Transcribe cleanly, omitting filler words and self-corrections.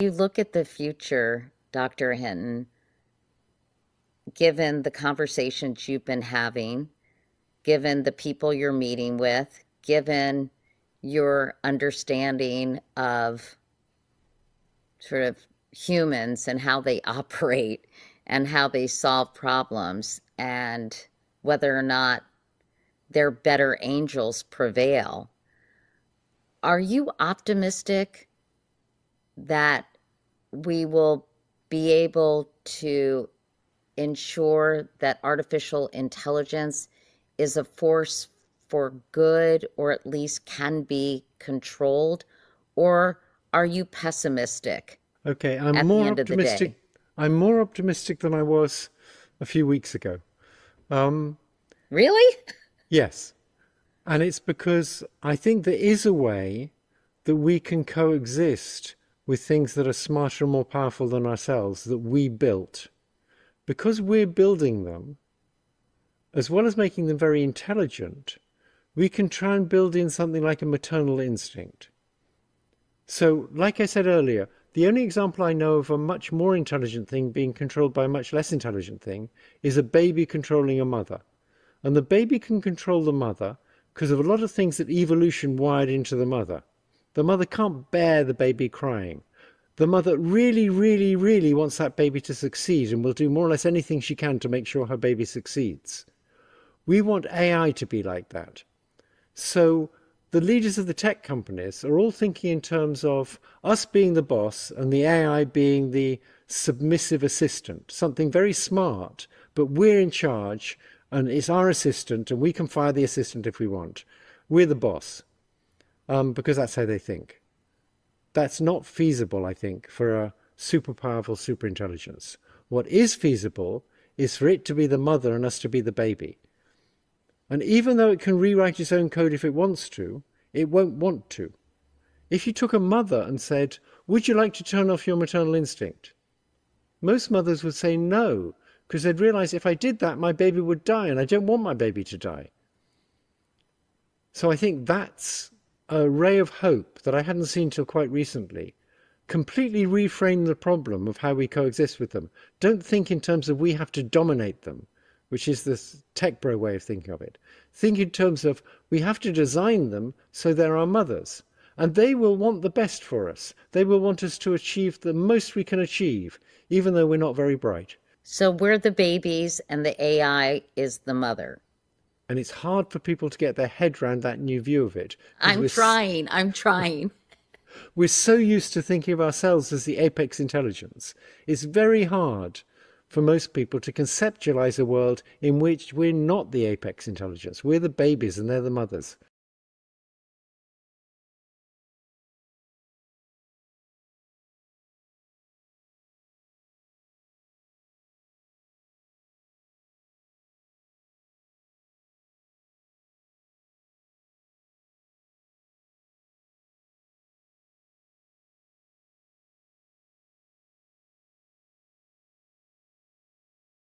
You look at the future, Dr. Hinton, given the conversations you've been having, given the people you're meeting with, given your understanding of sort of humans and how they operate and how they solve problems and whether or not their better angels prevail. Are you optimistic that we will be able to ensure that artificial intelligence is a force for good, or at least can be controlled? Or are you pessimistic Okay, at the end of the day? I'm more optimistic than I was a few weeks ago. Um, Really? yes, and it's because I think there is a way that we can coexist with things that are smarter and more powerful than ourselves that we built. Because we're building them, as well as making them very intelligent, we can try and build in something like a maternal instinct. So, like I said earlier, the only example I know of a much more intelligent thing being controlled by a much less intelligent thing is a baby controlling a mother. And the baby can control the mother because of a lot of things that evolution wired into the mother. The mother can't bear the baby crying. The mother really, really, really wants that baby to succeed and will do more or less anything she can to make sure her baby succeeds. We want AI to be like that. So the leaders of the tech companies are all thinking in terms of us being the boss and the AI being the submissive assistant, something very smart, but we're in charge and it's our assistant and we can fire the assistant if we want. We're the boss, because that's how they think. That's not feasible, I think, for a super powerful super intelligence. What is feasible is for it to be the mother and us to be the baby. And even though it can rewrite its own code if it wants to, it won't want to. If you took a mother and said, would you like to turn off your maternal instinct? Most mothers would say no, because they'd realize if I did that, my baby would die, and I don't want my baby to die. So I think that's a ray of hope that I hadn't seen till quite recently. Completely reframe the problem of how we coexist with them. Don't think in terms of we have to dominate them, which is this tech bro way of thinking of it. Think in terms of we have to design them so they're our mothers. And they will want the best for us. They will want us to achieve the most we can achieve, even though we're not very bright. So we're the babies and the AI is the mother. And it's hard for people to get their head around that new view of it. I'm trying. We're so used to thinking of ourselves as the apex intelligence. It's very hard for most people to conceptualize a world in which we're not the apex intelligence. We're the babies and they're the mothers.